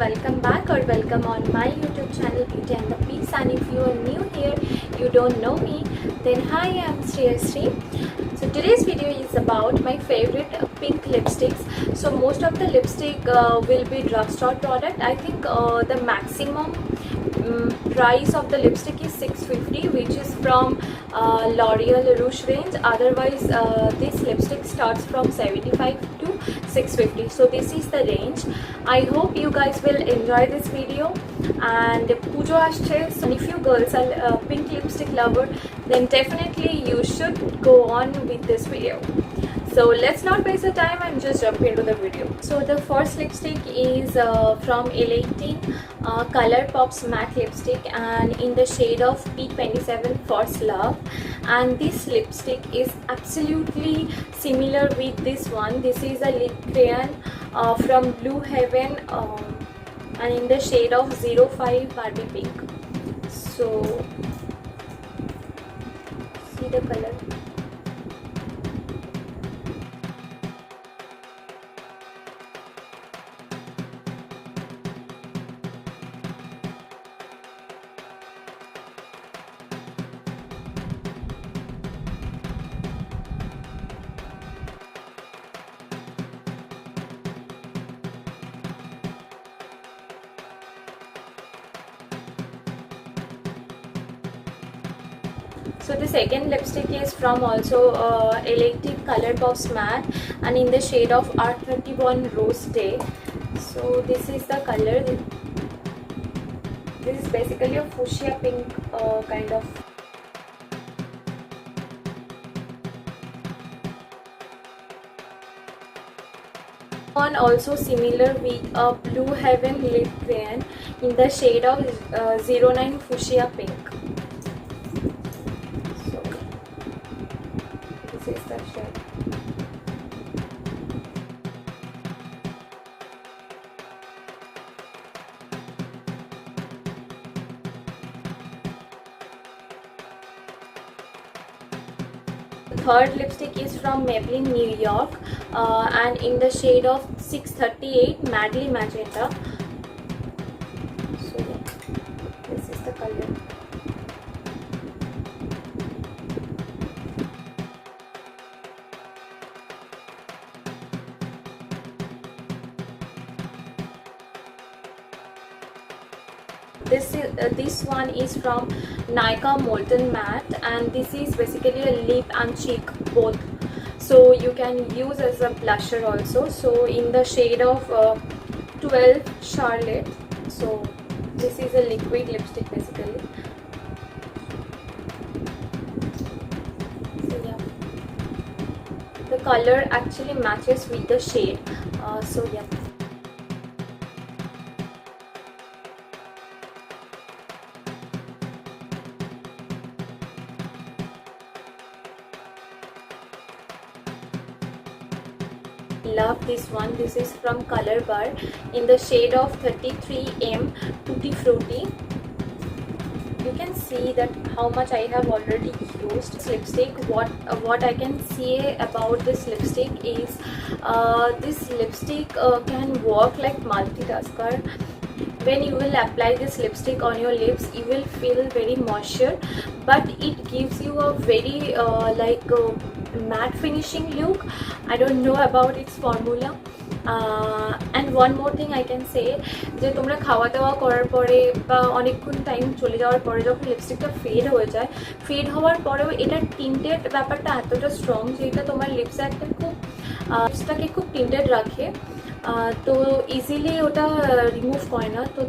welcome back or welcome on my YouTube channel Beauty and the Peace. And if you are new here, you don't know me, then hi, I'm Shreyasri. So today's video is about my favorite pink lipsticks. So most of the lipstick will be drugstore product. I think the maximum price of the lipstick is 650, which is from L'Oreal Rouge range. Otherwise this lipstick starts from 75 to 650. So this is the range. I hope you guys will enjoy this video. And Pujo asche, so if you girls are pink lipstick lover, then definitely you should go on with this video. So let's not waste the time and just jump into the video. So the first lipstick is from L18 Color Pops Matte Lipstick, and in the shade of P27 First Love. And this lipstick is absolutely similar with this one. This is a lip crayon from Blue Heaven, and in the shade of 05 Barbie Pink. So see the color. So the second lipstick is from also L18 Color Pops Matte, and in the shade of R31 Rose Day. So this is the color. This is basically a fuchsia pink kind of. One also similar with a Blue Heaven lip crayon in the shade of 09 Fuchsia Pink. This is the shade. The third lipstick is from Maybelline New York, and in the shade of 638 Madly Magenta. So yeah, this is the color. This one is from Nykaa Molten Matte, and this is basically a lip and cheek both. So you can use as a blusher also. So in the shade of 12 Charlotte. So this is a liquid lipstick basically. So yeah, the color actually matches with the shade. So yeah. Love this one. This is from Color Bar in the shade of 33M Tutti Frutti. You can see that how much I have already used this lipstick. What I can say about this lipstick is this lipstick can work like multitasker. When you will apply this lipstick on your lips, you will feel very moisture, but it gives you a very matte finishing look. I don't know about its formula. And one more thing I can say, যে তোমরা খাওয়া দাওয়া করার পরে বা অনেকক্ষণ time চলে যাওয়ার পরে যখন লিপস্টিকটা ফেড হয়ে যায়, ফেড হওয়ার পরেও এটা টিন্টেড ব্যাপারটা এতটা স্ট্রং যে এটা তোমার লিপসে একটা খুব লিপসটাকে খুব টিন্টেড রাখে। তো ইজিলি ওটা রিমুভ করে না। তো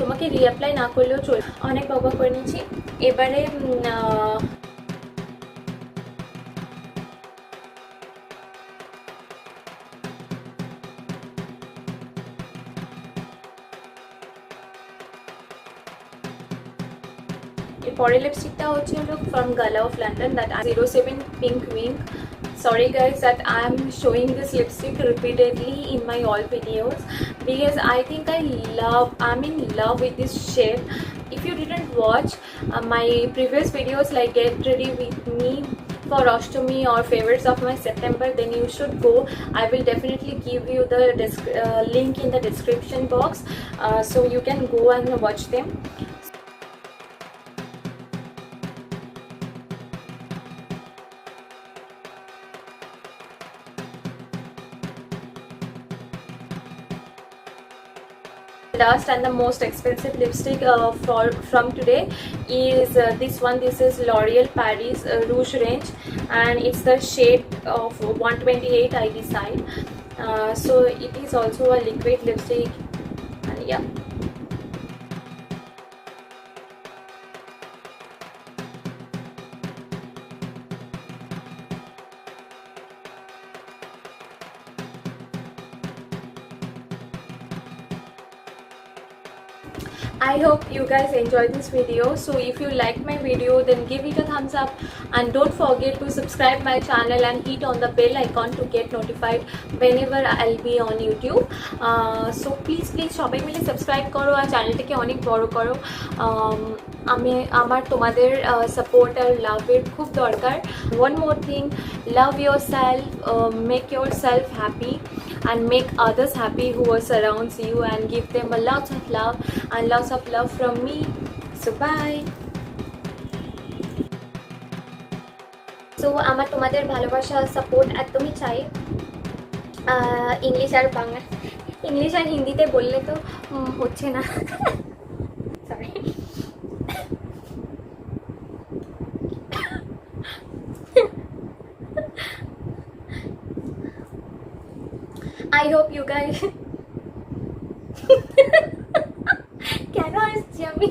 তোমাকে রিঅ্যাপ্লাই না করলেও চলে। অনেক বকা করে নিয়েছি। এবারে পরের লিপস্টিকটা হচ্ছে from Gala of London, that 07 Pink Wing. Sorry guys that I am showing this lipstick repeatedly in my all videos, because I think I'm in love with this shade. If you didn't watch my previous videos like Get Ready With Me for Ashtami or favorites of my September, then you should go. I will definitely give you the link in the description box, so you can go and watch them. Last and the most expensive lipstick from today is this one. This is L'Oreal Paris Rouge range, and it's the shade of 128, I decide. So it is also a liquid lipstick, and yeah. I hope you guys enjoyed this video. So if you liked my video, then give it a thumbs up, and don't forget to subscribe my channel and hit on the bell icon to get notified whenever I'll be on YouTube. So please সবাই মিলে subscribe করো আর চ্যানেলটাকে অনেক বড় করো। আমার তোমাদের support আর লাভের খুব দরকার। One more thing, love yourself, make yourself happy, and make others happy who surrounds you, and give them a lot of love and lots of love from me. So bye. So আমার তোমাদের ভালোবাসা support একদমই চাই। English আর Bangla, English আর হিন্দিতে বললে তো হচ্ছে না, sorry. I hope you guys কেন আসছি আমি?